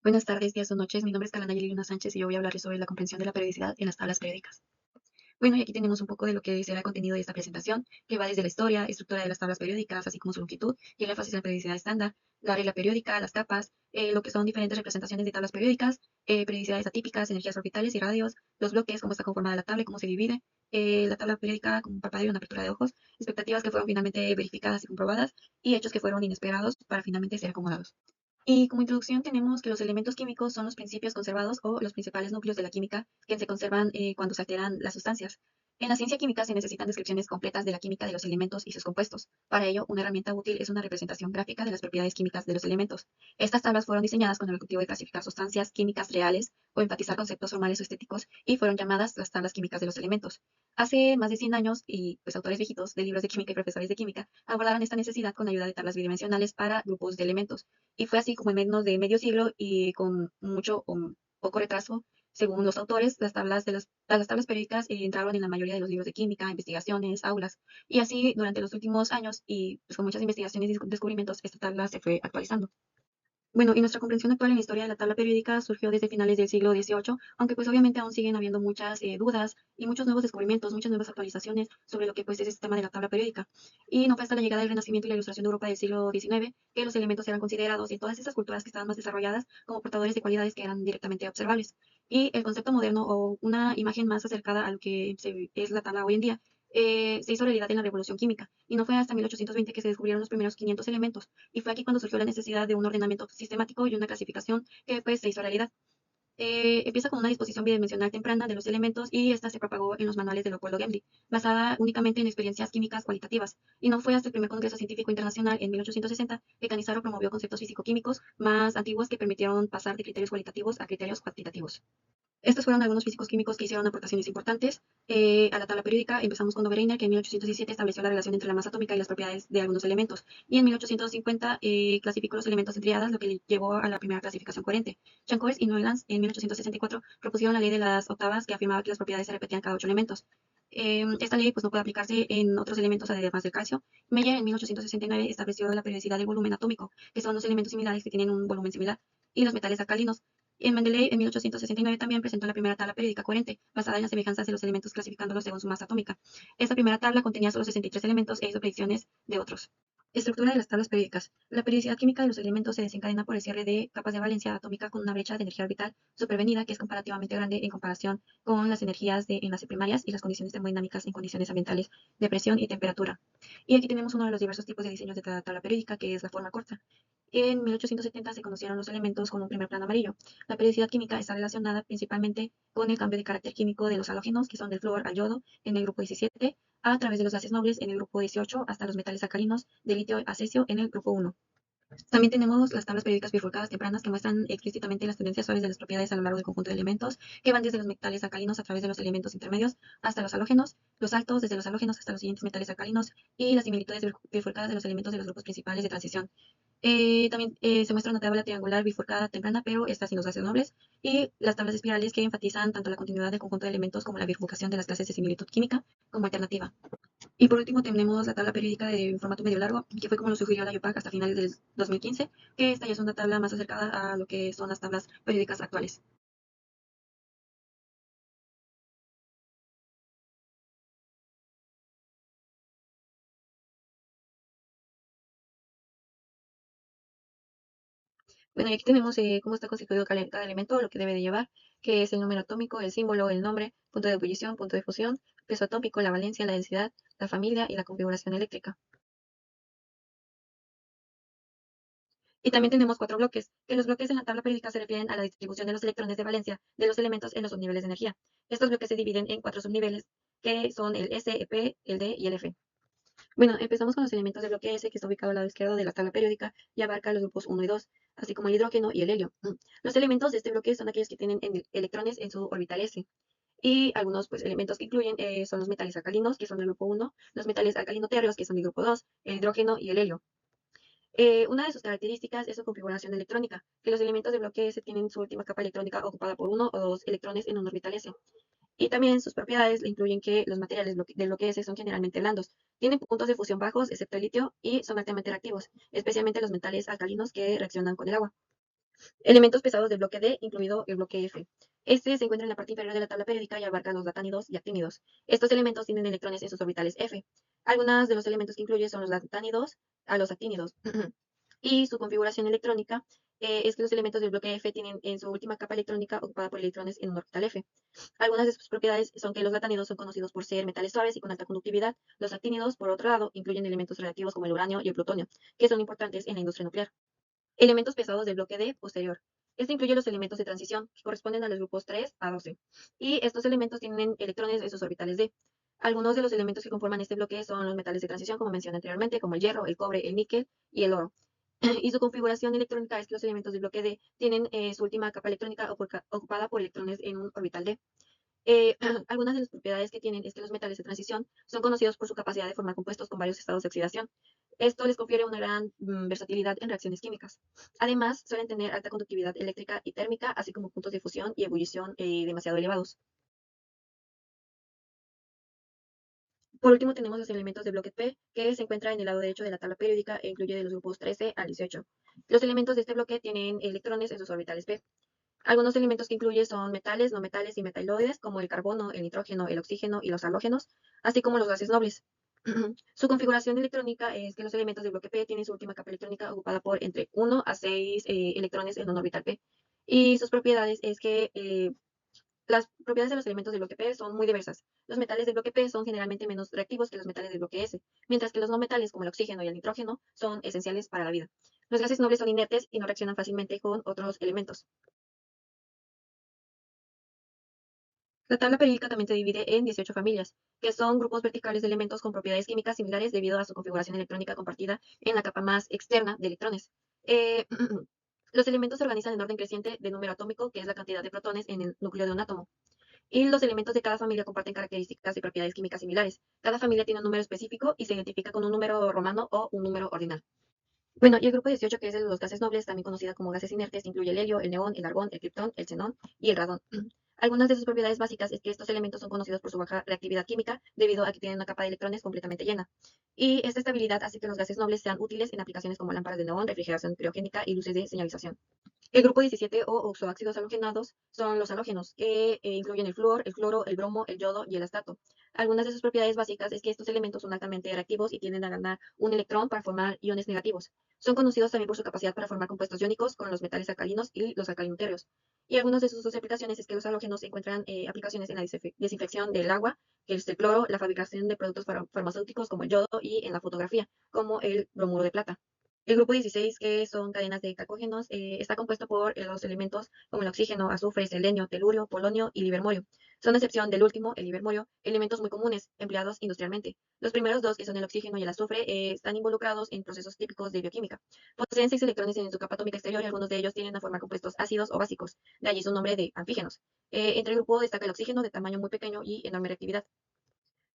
Buenas tardes, días o noches. Mi nombre es Calanayeli Luna Sánchez y yo voy a hablarles sobre la comprensión de la periodicidad en las tablas periódicas. Bueno, y aquí tenemos un poco de lo que será el contenido de esta presentación, que va desde la historia, estructura de las tablas periódicas, así como su longitud y el énfasis en la periodicidad estándar, la regla periódica, las capas, lo que son diferentes representaciones de tablas periódicas, periodicidades atípicas, energías orbitales y radios, los bloques, cómo está conformada la tabla y cómo se divide, la tabla periódica con un parpadeo y una apertura de ojos, expectativas que fueron finalmente verificadas y comprobadas y hechos que fueron inesperados para finalmente ser acomodados. Y como introducción tenemos que los elementos químicos son los principios conservados o los principales núcleos de la química que se conservan cuando se alteran las sustancias. En la ciencia química se necesitan descripciones completas de la química de los elementos y sus compuestos. Para ello, una herramienta útil es una representación gráfica de las propiedades químicas de los elementos. Estas tablas fueron diseñadas con el objetivo de clasificar sustancias químicas reales o enfatizar conceptos formales o estéticos y fueron llamadas las tablas químicas de los elementos. Hace más de 100 años, y pues autores viejitos de libros de química y profesores de química abordaron esta necesidad con ayuda de tablas bidimensionales para grupos de elementos. Y fue así como en menos de medio siglo y con mucho o poco retraso, según los autores, las tablas periódicas entraron en la mayoría de los libros de química, investigaciones, aulas. Y así durante los últimos años y pues, con muchas investigaciones y descubrimientos, esta tabla se fue actualizando. Bueno, y nuestra comprensión actual en la historia de la tabla periódica surgió desde finales del siglo XVIII, aunque pues obviamente aún siguen habiendo muchas dudas y muchos nuevos descubrimientos, muchas nuevas actualizaciones sobre lo que pues es el sistema de la tabla periódica. Y no fue hasta la llegada del Renacimiento y la Ilustración de Europa del siglo XIX que los elementos eran considerados en todas esas culturas que estaban más desarrolladas como portadores de cualidades que eran directamente observables. Y el concepto moderno o una imagen más acercada a lo que es la tabla hoy en día se hizo realidad en la Revolución Química, y no fue hasta 1820 que se descubrieron los primeros 500 elementos, y fue aquí cuando surgió la necesidad de un ordenamiento sistemático y una clasificación que pues se hizo realidad. Empieza con una disposición bidimensional temprana de los elementos y esta se propagó en los manuales de Leopoldo Gemli, basada únicamente en experiencias químicas cualitativas. Y no fue hasta el primer Congreso Científico Internacional en 1860 que Canizaro promovió conceptos físico-químicos más antiguos que permitieron pasar de criterios cualitativos a criterios cuantitativos. Estos fueron algunos físicos químicos que hicieron aportaciones importantes a la tabla periódica. Empezamos con Dobereiner, que en 1817 estableció la relación entre la masa atómica y las propiedades de algunos elementos. Y en 1850 clasificó los elementos en triadas, lo que llevó a la primera clasificación coherente. Chancois y Neulands en 1864 propusieron la ley de las octavas, que afirmaba que las propiedades se repetían cada 8 elementos. Esta ley pues, no puede aplicarse en otros elementos además del calcio. Meyer en 1869 estableció la periodicidad del volumen atómico, que son los elementos similares que tienen un volumen similar, y los metales alcalinos. Mendeley en 1869 también presentó la primera tabla periódica coherente, basada en las semejanzas de los elementos clasificándolos según su masa atómica. Esta primera tabla contenía solo 63 elementos e hizo predicciones de otros. Estructura de las tablas periódicas. La periodicidad química de los elementos se desencadena por el cierre de capas de valencia atómica con una brecha de energía orbital supervenida que es comparativamente grande en comparación con las energías de enlace primarias y las condiciones termodinámicas en condiciones ambientales de presión y temperatura. Y aquí tenemos uno de los diversos tipos de diseños de la tabla periódica, que es la forma corta. En 1870 se conocieron los elementos con un primer plano amarillo. La periodicidad química está relacionada principalmente con el cambio de carácter químico de los halógenos, que son del flúor al yodo, en el grupo 17, a través de los gases nobles en el grupo 18, hasta los metales alcalinos de litio a cesio en el grupo 1. También tenemos las tablas periódicas bifurcadas tempranas que muestran explícitamente las tendencias suaves de las propiedades a lo largo del conjunto de elementos, que van desde los metales alcalinos a través de los elementos intermedios hasta los halógenos, los altos desde los halógenos hasta los siguientes metales alcalinos y las similitudes bifurcadas de los elementos de los grupos principales de transición. También se muestra una tabla triangular bifurcada temprana, pero esta sin los gases nobles, y las tablas espirales que enfatizan tanto la continuidad del conjunto de elementos como la bifurcación de las clases de similitud química como alternativa. Y por último tenemos la tabla periódica de formato medio largo, que fue como lo sugirió la IUPAC hasta finales del 2015, que esta ya es una tabla más acercada a lo que son las tablas periódicas actuales. Bueno, y aquí tenemos cómo está constituido cada elemento, lo que debe de llevar, que es el número atómico, el símbolo, el nombre, punto de ebullición, punto de fusión, peso atómico, la valencia, la densidad, la familia y la configuración eléctrica. Y también tenemos 4 bloques, que los bloques en la tabla periódica se refieren a la distribución de los electrones de valencia de los elementos en los subniveles de energía. Estos bloques se dividen en 4 subniveles, que son el S, el P, el D y el F. Bueno, empezamos con los elementos del bloque S, que está ubicado al lado izquierdo de la tabla periódica y abarca los grupos 1 y 2, así como el hidrógeno y el helio. Los elementos de este bloque son aquellos que tienen electrones en su orbital S. Y algunos pues, elementos que incluyen son los metales alcalinos, que son del grupo 1, los metales alcalino-térreos, que son del grupo 2, el hidrógeno y el helio. Una de sus características es su configuración electrónica, que los elementos del bloque S tienen su última capa electrónica ocupada por 1 o 2 electrones en un orbital S. Y también sus propiedades le incluyen que los materiales del bloque S son generalmente blandos, tienen puntos de fusión bajos, excepto el litio, y son altamente reactivos, especialmente los metales alcalinos que reaccionan con el agua. Elementos pesados del bloque D, incluido el bloque F. Este se encuentra en la parte inferior de la tabla periódica y abarca los lantánidos y actínidos. Estos elementos tienen electrones en sus orbitales F. Algunos de los elementos que incluye son los lantánidos a los actínidos. Y su configuración electrónica es que los elementos del bloque F tienen en su última capa electrónica ocupada por electrones en un orbital F. Algunas de sus propiedades son que los lantánidos son conocidos por ser metales suaves y con alta conductividad. Los actínidos, por otro lado, incluyen elementos radiactivos como el uranio y el plutonio, que son importantes en la industria nuclear. Elementos pesados del bloque D posterior. Este incluye los elementos de transición, que corresponden a los grupos 3 a 12. Y estos elementos tienen electrones en sus orbitales D. Algunos de los elementos que conforman este bloque son los metales de transición, como mencioné anteriormente, como el hierro, el cobre, el níquel y el oro. Y su configuración electrónica es que los elementos del bloque D tienen su última capa electrónica ocupada por electrones en un orbital D. Algunas de las propiedades que tienen es que los metales de transición son conocidos por su capacidad de formar compuestos con varios estados de oxidación. Esto les confiere una gran versatilidad en reacciones químicas. Además, suelen tener alta conductividad eléctrica y térmica, así como puntos de fusión y ebullición demasiado elevados. Por último, tenemos los elementos de bloque P, que se encuentra en el lado derecho de la tabla periódica e incluye de los grupos 13 al 18. Los elementos de este bloque tienen electrones en sus orbitales P. Algunos elementos que incluye son metales, no metales y metaloides, como el carbono, el nitrógeno, el oxígeno y los halógenos, así como los gases nobles. Su configuración electrónica es que los elementos del bloque P tienen su última capa electrónica ocupada por entre 1 a 6 electrones en un orbital P. Y sus propiedades es que las propiedades de los elementos del bloque P son muy diversas. Los metales del bloque P son generalmente menos reactivos que los metales del bloque S, mientras que los no metales, como el oxígeno y el nitrógeno, son esenciales para la vida. Los gases nobles son inertes y no reaccionan fácilmente con otros elementos. La tabla periódica también se divide en 18 familias, que son grupos verticales de elementos con propiedades químicas similares debido a su configuración electrónica compartida en la capa más externa de electrones. Eh, los elementos se organizan en orden creciente de número atómico, que es la cantidad de protones en el núcleo de un átomo. Y los elementos de cada familia comparten características y propiedades químicas similares. Cada familia tiene un número específico y se identifica con un número romano o un número ordinal. Bueno, y el grupo 18, que es el de los gases nobles, también conocida como gases inertes, incluye el helio, el neón, el argón, el criptón, el xenón y el radón. Algunas de sus propiedades básicas es que estos elementos son conocidos por su baja reactividad química debido a que tienen una capa de electrones completamente llena. Y esta estabilidad hace que los gases nobles sean útiles en aplicaciones como lámparas de neón, refrigeración criogénica y luces de señalización. El grupo 17 o oxoácidos halogenados son los halógenos, que incluyen el flúor, el cloro, el bromo, el yodo y el astato. Algunas de sus propiedades básicas es que estos elementos son altamente reactivos y tienden a ganar un electrón para formar iones negativos. Son conocidos también por su capacidad para formar compuestos iónicos con los metales alcalinos y los alcalinoterrios. Y algunas de sus dos aplicaciones es que los halógenos encuentran aplicaciones en la desinfección del agua, que es el cloro, la fabricación de productos farmacéuticos como el yodo y en la fotografía, como el bromuro de plata. El grupo 16, que son cadenas de calcógenos, está compuesto por los elementos como el oxígeno, azufre, selenio, telurio, polonio y livermorio. Son a excepción del último, el livermorio, elementos muy comunes, empleados industrialmente. Los primeros dos, que son el oxígeno y el azufre, están involucrados en procesos típicos de bioquímica. Poseen 6 electrones en su capa atómica exterior y algunos de ellos tienden a formar compuestos ácidos o básicos. De allí su nombre de anfígenos. Entre el grupo destaca el oxígeno, de tamaño muy pequeño y enorme reactividad.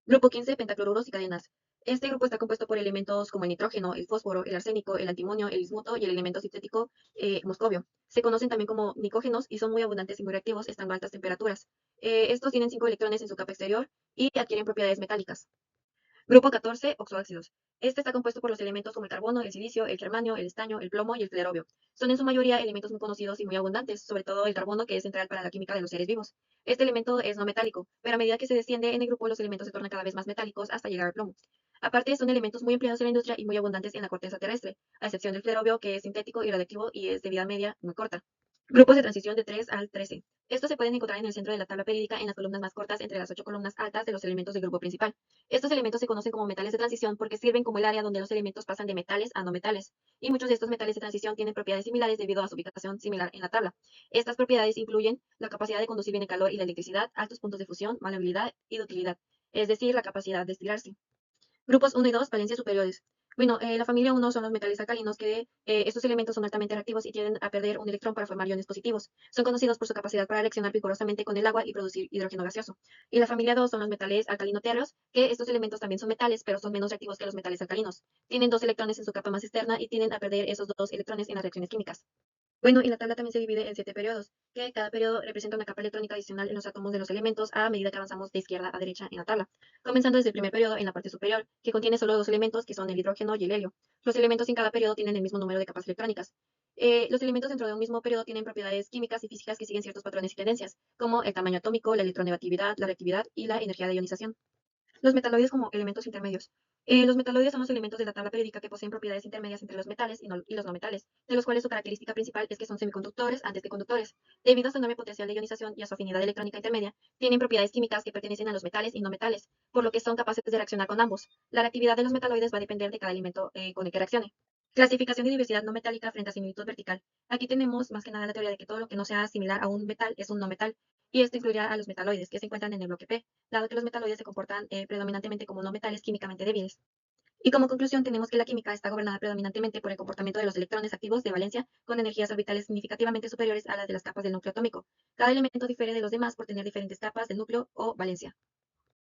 Grupo 15, pentacloruros y cadenas. Este grupo está compuesto por elementos como el nitrógeno, el fósforo, el arsénico, el antimonio, el bismuto y el elemento sintético moscovio. Se conocen también como nicógenos y son muy abundantes y muy reactivos estando a altas temperaturas. Estos tienen 5 electrones en su capa exterior y adquieren propiedades metálicas. Grupo 14, oxoácidos. Este está compuesto por los elementos como el carbono, el silicio, el germanio, el estaño, el plomo y el flerobio. Son en su mayoría elementos muy conocidos y muy abundantes, sobre todo el carbono, que es central para la química de los seres vivos. Este elemento es no metálico, pero a medida que se desciende en el grupo, los elementos se tornan cada vez más metálicos hasta llegar al plomo. Aparte, son elementos muy empleados en la industria y muy abundantes en la corteza terrestre, a excepción del flerobio, que es sintético y radiactivo y es de vida media muy corta. Grupos de transición de 3 al 13. Estos se pueden encontrar en el centro de la tabla periódica en las columnas más cortas entre las 8 columnas altas de los elementos del grupo principal. Estos elementos se conocen como metales de transición porque sirven como el área donde los elementos pasan de metales a no metales. Y muchos de estos metales de transición tienen propiedades similares debido a su ubicación similar en la tabla. Estas propiedades incluyen la capacidad de conducir bien el calor y la electricidad, altos puntos de fusión, malleabilidad y ductilidad, es decir, la capacidad de estirarse. Grupos 1 y 2, valencias superiores. Bueno, la familia 1 son los metales alcalinos, que estos elementos son altamente reactivos y tienden a perder un electrón para formar iones positivos. Son conocidos por su capacidad para reaccionar vigorosamente con el agua y producir hidrógeno gaseoso. Y la familia 2 son los metales alcalino-térreos, que estos elementos también son metales, pero son menos reactivos que los metales alcalinos. Tienen 2 electrones en su capa más externa y tienden a perder esos 2 electrones en las reacciones químicas. Bueno, y la tabla también se divide en 7 periodos, que cada periodo representa una capa electrónica adicional en los átomos de los elementos a medida que avanzamos de izquierda a derecha en la tabla, comenzando desde el primer periodo en la parte superior, que contiene solo 2 elementos, que son el hidrógeno y el helio. Los elementos en cada periodo tienen el mismo número de capas electrónicas. Los elementos dentro de un mismo periodo tienen propiedades químicas y físicas que siguen ciertos patrones y tendencias, como el tamaño atómico, la electronegatividad, la reactividad y la energía de ionización. Los metaloides como elementos intermedios. Los metaloides son los elementos de la tabla periódica que poseen propiedades intermedias entre los metales y los no metales, de los cuales su característica principal es que son semiconductores antes que conductores. Debido a su enorme potencial de ionización y a su afinidad electrónica intermedia, tienen propiedades químicas que pertenecen a los metales y no metales, por lo que son capaces de reaccionar con ambos. La reactividad de los metaloides va a depender de cada elemento con el que reaccione. Clasificación de diversidad no metálica frente a similitud vertical. Aquí tenemos más que nada la teoría de que todo lo que no sea similar a un metal es un no metal, y esto incluirá a los metaloides, que se encuentran en el bloque P, dado que los metaloides se comportan predominantemente como no metales químicamente débiles. Y como conclusión tenemos que la química está gobernada predominantemente por el comportamiento de los electrones activos de valencia con energías orbitales significativamente superiores a las de las capas del núcleo atómico. Cada elemento difiere de los demás por tener diferentes capas del núcleo o valencia.